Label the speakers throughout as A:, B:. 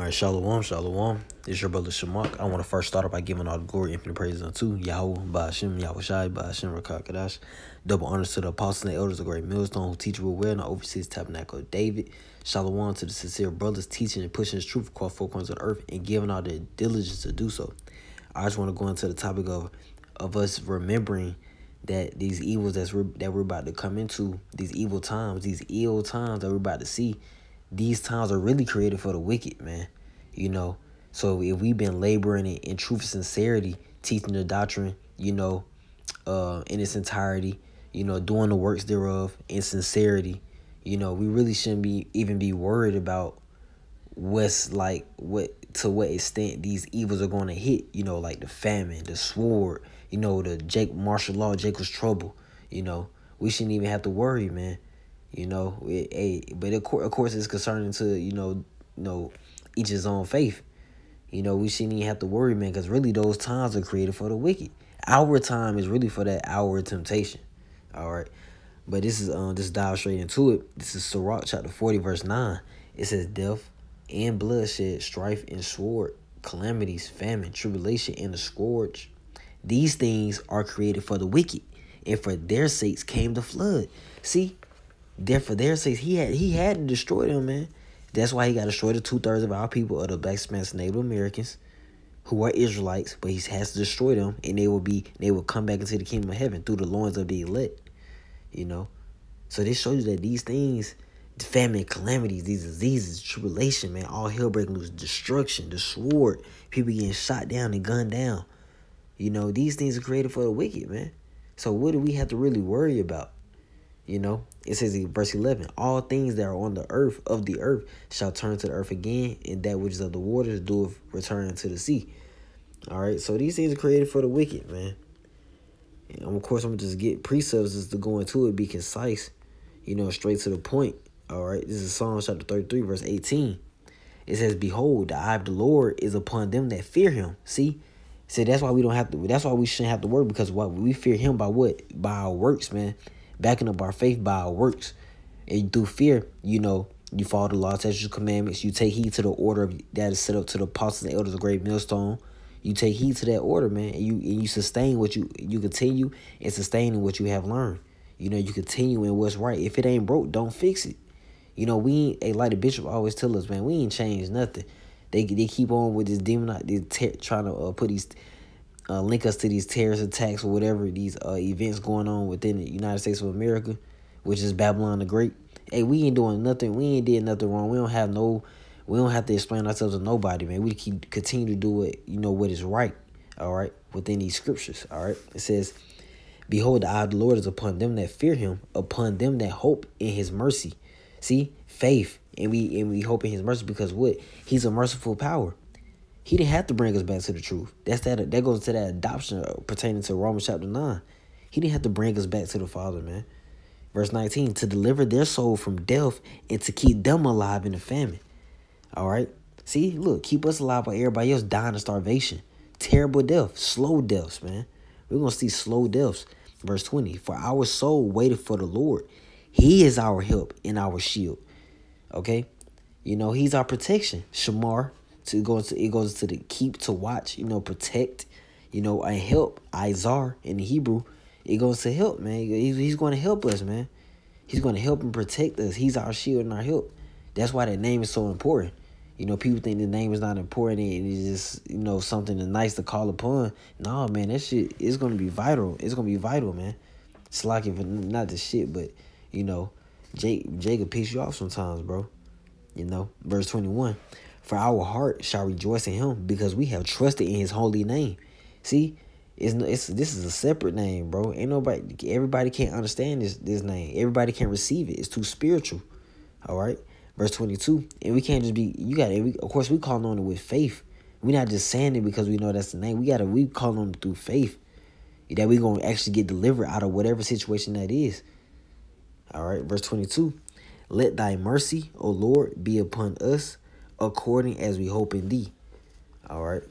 A: All right, shalom, shalom. This is your brother Shamak. I want to first start off by giving all the glory, infinite praise unto Yahweh, Ba'ashem, Yahweh Shai, Ba'ashem, Rakakadash. Double honors to the apostles and the elders of Great Millstone who teach with well and oversees Tabernacle of David. Shalom to the sincere brothers teaching and pushing his truth across four corners of the earth and giving all their diligence to do so. I just want to go into the topic of us remembering that these evils that we're about to come into, these evil times, these ill times that we're about to see, these times are really created for the wicked, man. So if we've been laboring in truth and sincerity, teaching the doctrine, in its entirety, doing the works thereof in sincerity, we really shouldn't even be worried about to what extent these evils are going to hit, like the famine, the sword, the martial law, Jacob's trouble, we shouldn't even have to worry, man. But of course it's concerning to, each his own faith. We shouldn't even have to worry, man, because really those times are created for the wicked. Our time is really for that hour of temptation. All right. But this is just dive straight into it. This is Sirach chapter 40, verse 9. It says, death and bloodshed, strife and sword, calamities, famine, tribulation, and the scourge. These things are created for the wicked, and for their sakes came the flood. See, for their sakes, he had to destroy them, man. That's why he got to destroy the 2/3 of our people, of the Black, Spanish, Native Americans, who are Israelites, but he has to destroy them, and they will come back into the kingdom of heaven through the loins of the elect. So this shows you that these things, the famine, calamities, these diseases, tribulation, man, all hell breaking loose, destruction, the sword, people getting shot down and gunned down. These things are created for the wicked, man. So what do we have to really worry about? It says in verse 11, all things that are on the earth of the earth shall turn to the earth again, and that which is of the waters doeth return into the sea. All right, so these things are created for the wicked, man. And of course, I'm going to just get precepts just to go into it, be concise, straight to the point. All right, this is Psalm chapter 33, verse 18. It says, behold, the eye of the Lord is upon them that fear him. See, that's why that's why we shouldn't have to worry, because what we fear him by what? By our works, man. Backing up our faith by our works. And through fear, you follow the law, statutes, commandments. You take heed to the order that is set up to the apostles and elders of Great Millstone. You take heed to that order, man, and you sustain what you continue and sustaining what you have learned. You continue in what's right. If it ain't broke, don't fix it. We ain't, like the bishop always tell us, man, we ain't changed nothing. They keep on with this demon, trying to put these link us to these terrorist attacks or whatever, these events going on within the United States of America, which is Babylon the Great. Hey, we ain't doing nothing. We ain't did nothing wrong. We don't have to explain ourselves to nobody, man. We continue to do it, what is right, all right, within these scriptures, all right. It says, behold, the eye of the Lord is upon them that fear him, upon them that hope in his mercy. See, faith, and we hope in his mercy because what? He's a merciful power. He didn't have to bring us back to the truth. That goes to that adoption pertaining to Romans chapter 9. He didn't have to bring us back to the Father, man. Verse 19, to deliver their soul from death and to keep them alive in the famine. All right. See, look, keep us alive while everybody else dying of starvation. Terrible death, slow deaths, man. We're going to see slow deaths. Verse 20, for our soul waited for the Lord. He is our help and our shield. Okay. He's our protection. Shamar. It goes to the keep, to watch, protect, and help. Izar in the Hebrew, it goes to help, man. He's going to help us, man. He's going to help and protect us. He's our shield and our help. That's why that name is so important. People think the name is not important and it's just, something nice to call upon. No, man, that shit is going to be vital. It's going to be vital, man. It's like, if not the shit, but, Jacob piss you off sometimes, bro. Verse 21. For our heart shall rejoice in him, because we have trusted in his holy name. See, this is a separate name, bro. Everybody can't understand this name. Everybody can't receive it. It's too spiritual. All right. Verse 22. And we can't just be, of course, we call on it with faith. We're not just saying it because we know that's the name. We call on it through faith, that we're going to actually get delivered out of whatever situation that is. All right. Verse 22. Let thy mercy, O Lord, be upon us, according as we hope in thee. All right.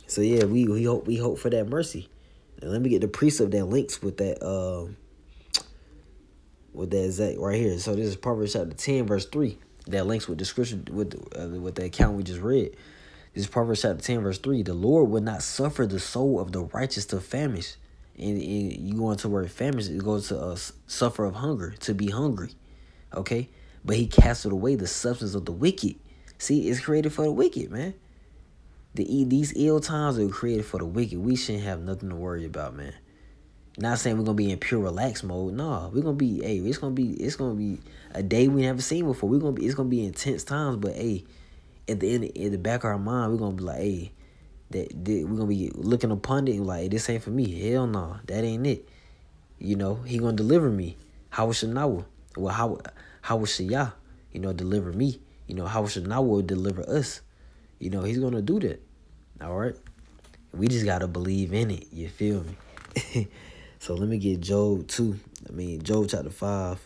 A: So yeah, we hope for that mercy. And let me get the precept that links with that exact right here. So this is Proverbs chapter 10, verse 3. that links with the scripture with the account we just read. This is Proverbs chapter 10, verse 3. The Lord will not suffer the soul of the righteous to famish. And you go into where famish, it goes to suffer of hunger, to be hungry. Okay? But he casted away the substance of the wicked. See, it's created for the wicked, man. These ill times are created for the wicked. We shouldn't have nothing to worry about, man. Not saying we're gonna be in pure relax mode. No, we're gonna be. Hey, it's gonna be a day we never seen before. It's gonna be intense times. But hey, at the back of our mind, we're gonna be like, hey, that we're gonna be looking upon it like, hey, this ain't for me. Hell no, that ain't it. You know, he gonna deliver me. How should Nawa? Well, how should Yah? You know, deliver me. You know, how should Nawa deliver us? You know, he's gonna do that. All right. We just gotta believe in it. You feel me? So let me get Job chapter 5.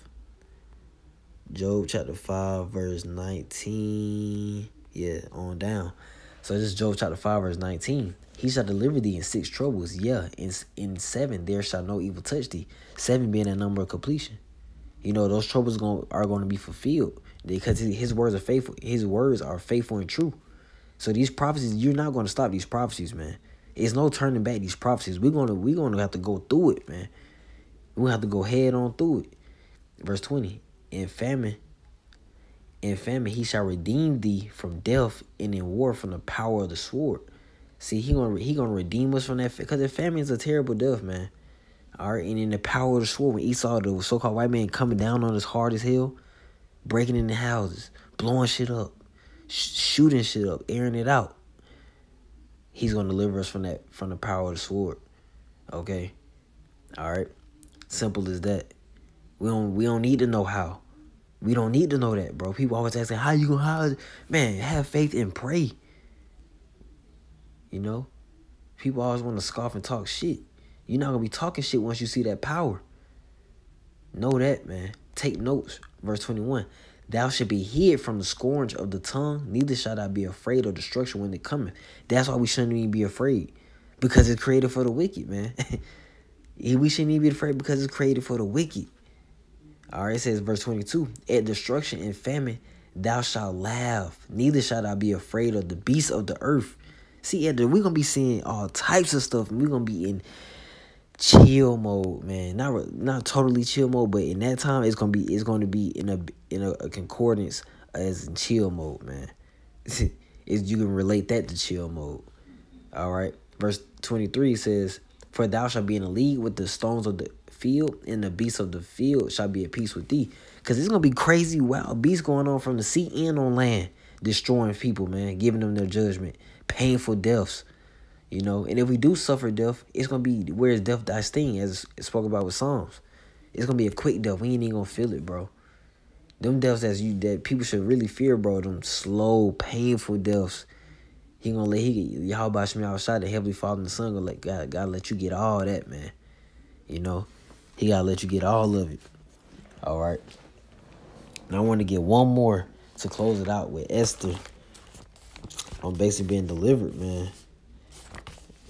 A: Job chapter 5, verse 19. Yeah, on down. So this is Job chapter 5, verse 19. He shall deliver thee in 6 troubles. Yeah, in 7 there shall no evil touch thee. 7 being a number of completion. You know, those troubles are going to be fulfilled because his words are faithful. His words are faithful and true. So these prophecies, you're not going to stop these prophecies, man. It's no turning back these prophecies. We're gonna have to go through it, man. We're gonna have to go head on through it. Verse 20. In famine he shall redeem thee from death, and in war from the power of the sword. See, he gonna redeem us from that, because the famine is a terrible death, man. All right, and in the power of the sword, when Esau, the so-called white man, coming down on us hard as hell, breaking into houses, blowing shit up, shooting shit up, airing it out. He's gonna deliver us from the power of the sword. Okay, all right, simple as that. We don't need to know how. We don't need to know that, bro. People always asking, how you gonna man, have faith and pray. You know, people always want to scoff and talk shit. You're not gonna be talking shit once you see that power. Know that, man. Take notes. Verse 21. Thou shalt be hid from the scourge of the tongue, neither shalt thou be afraid of destruction when it cometh. That's why we shouldn't even be afraid, because it's created for the wicked, man. We shouldn't even be afraid because it's created for the wicked. All right, it says, verse 22, at destruction and famine thou shalt laugh, neither shalt thou be afraid of the beasts of the earth. See, we're going to be seeing all types of stuff, and we're going to be in chill mode, man. Not totally chill mode, but in that time it's going to be in a concordance as in chill mode, man. You can relate that to chill mode. All right, verse 23 says, for thou shalt be in a league with the stones of the field, and the beasts of the field shall be at peace with thee. Because it's going to be crazy wild beasts going on from the sea and on land, destroying people, man, giving them their judgment, painful deaths. You know, and if we do suffer death, it's going to be where is death thy sting, as it spoke about with Psalms. It's going to be a quick death. We ain't even going to feel it, bro. Them deaths that people should really fear, bro. Them slow, painful deaths. He going to let Yahweh Shemi outside, the Heavenly Father and the Son, gotta let you get all that, man. You know, he got to let you get all of it. All right. Now I want to get one more to close it out with Esther. I'm basically being delivered, man.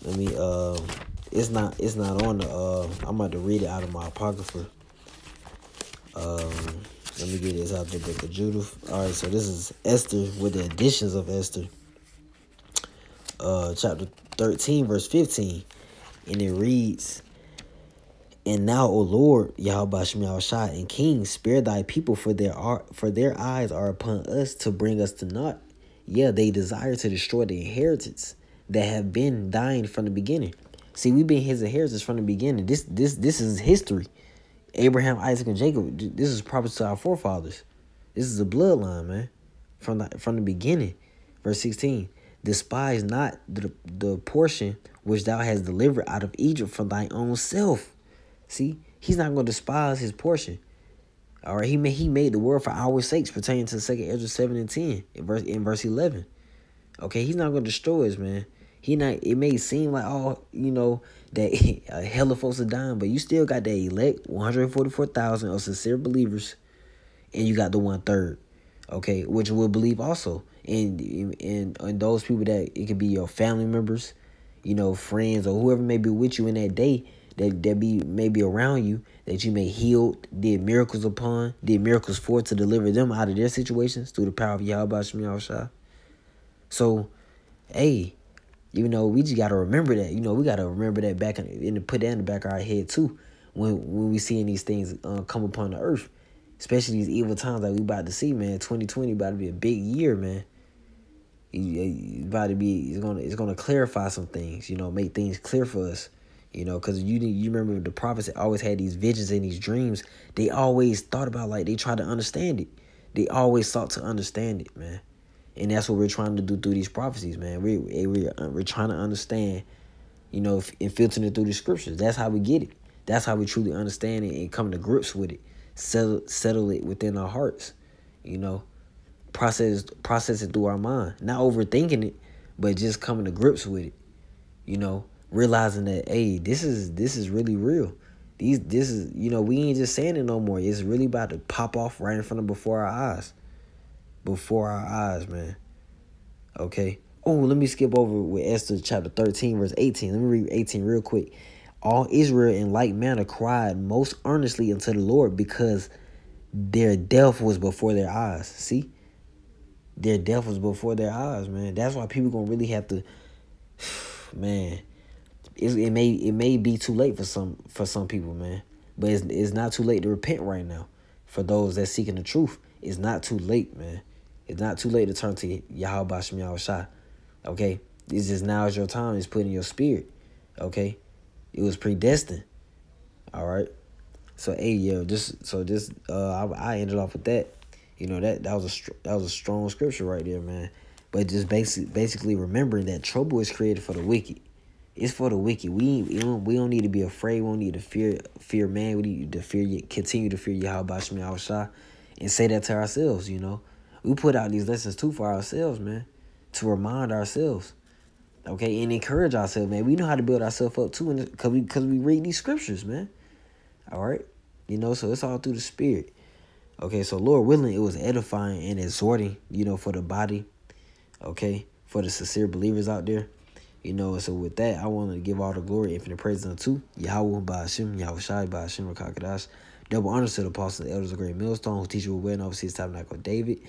A: Let me it's not on the I'm about to read it out of my apocrypha. Let me get this out the book of Judith. All right, so this is Esther with the additions of Esther. Chapter 13, verse 15. And it reads, and now, O Lord, Yahweh Shemi Shai, and King, spare thy people, for their eyes are upon us to bring us to naught. Yeah, they desire to destroy the inheritance that have been thine from the beginning. See, we've been his inheritance from the beginning. This is history. Abraham, Isaac, and Jacob. This is proper to our forefathers. This is a bloodline, man, from the beginning. Verse 16. Despise not the portion which thou hast delivered out of Egypt from thine own self. See, he's not going to despise his portion. All right, he made the world for our sakes, pertaining to 2 Ezra 7 and 10 in verse 11. Okay, he's not going to destroy us, man. It may seem like, that a hell of folks are dying, but you still got the elect 144,000 of sincere believers, and you got the 1/3, okay, which will believe also. And those people that it could be your family members, friends, or whoever may be with you in that day that be maybe around you, that you may heal, did miracles for, to deliver them out of their situations through the power of Yahweh Shem Yahushua. So, hey, we just gotta remember that. We gotta remember that back and put that in the back of our head too, when we seeing these things come upon the earth, especially these evil times that we about to see, man. 2020 about to be a big year, man. It's gonna clarify some things, make things clear for us, because you remember the prophets that always had these visions and these dreams. They always thought about, like, they tried to understand it. They always sought to understand it, man. And that's what we're trying to do through these prophecies, man. We're trying to understand, and filtering it through the scriptures. That's how we get it. That's how we truly understand it and come to grips with it. Settle it within our hearts, process it through our mind. Not overthinking it, but just coming to grips with it. Realizing that, hey, this is really real. This is, we ain't just saying it no more. It's really about to pop off right in front of before our eyes. Before our eyes, man. Okay. Oh, let me skip over with Esther chapter 13, verse 18. Let me read 18 real quick. All Israel in like manner cried most earnestly unto the Lord, because their death was before their eyes. See? Their death was before their eyes, man. That's why people gonna really have to, man. It may be too late for some people, man. But it's not too late to repent right now. For those that seeking the truth, it's not too late, man. It's not too late to turn to Yahweh Shem Yahushua. Okay? It's just now is your time. It's put in your spirit. Okay? It was predestined. All right? So, hey, yo, I ended off with that. That was a strong scripture right there, man. But just basically remembering that trouble is created for the wicked. It's for the wicked. We don't need to be afraid. We don't need to fear man. We need to continue to fear Yahweh Shem Yahushua, and say that to ourselves. We put out these lessons too for ourselves, man, to remind ourselves, okay, and encourage ourselves, man. We know how to build ourselves up too, because we read these scriptures, man. All right, so it's all through the spirit. Okay, so Lord willing, it was edifying and exhorting, for the body, okay, for the sincere believers out there, So with that, I want to give all the glory, infinite praise unto Yahweh Ba'ashem, Yahweh Shai Ba'ashem Rakakadash. Double honors to the apostles and elders of Great Millstone, who teach you well and oversee his tabernacle of David.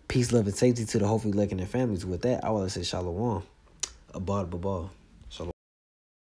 A: Peace, love, and safety to the hopefully elect and their families. With that, I want to say shalom. Abad Babal.